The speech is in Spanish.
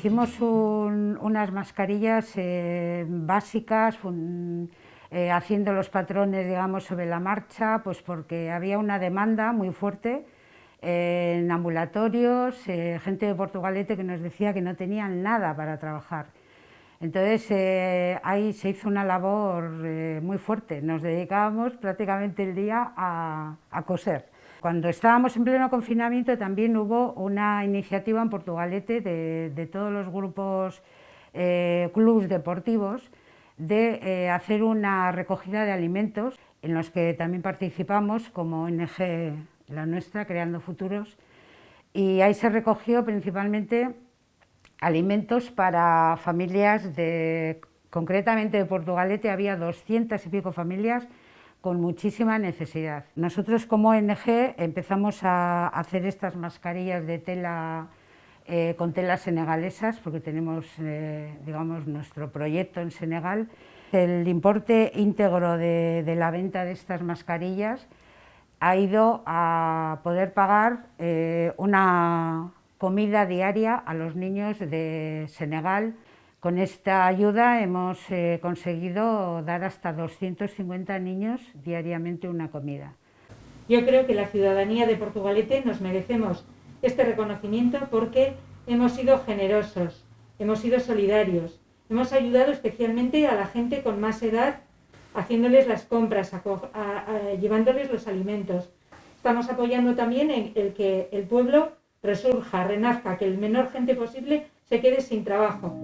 Hicimos unas mascarillas básicas, haciendo los patrones, digamos, sobre la marcha, pues porque había una demanda muy fuerte en ambulatorios, gente de Portugalete que nos decía que no tenían nada para trabajar. Entonces ahí se hizo una labor muy fuerte, nos dedicábamos prácticamente el día a coser. Cuando estábamos en pleno confinamiento también hubo una iniciativa en Portugalete de todos los grupos, clubs deportivos, de hacer una recogida de alimentos en los que también participamos como ONG, la nuestra, Creando Futuros, y ahí se recogió principalmente alimentos para familias concretamente de Portugalete. Había 200 y pico familias con muchísima necesidad. Nosotros como ONG empezamos a hacer estas mascarillas de tela, con telas senegalesas, porque tenemos digamos, nuestro proyecto en Senegal. El importe íntegro de la venta de estas mascarillas ha ido a poder pagar una comida diaria a los niños de Senegal. Con esta ayuda hemos conseguido dar hasta 250 niños diariamente una comida. Yo creo que la ciudadanía de Portugalete nos merecemos este reconocimiento porque hemos sido generosos, hemos sido solidarios, hemos ayudado especialmente a la gente con más edad, haciéndoles las compras, llevándoles los alimentos. Estamos apoyando también en el que el pueblo resurja, renazca, que el menor gente posible se quede sin trabajo.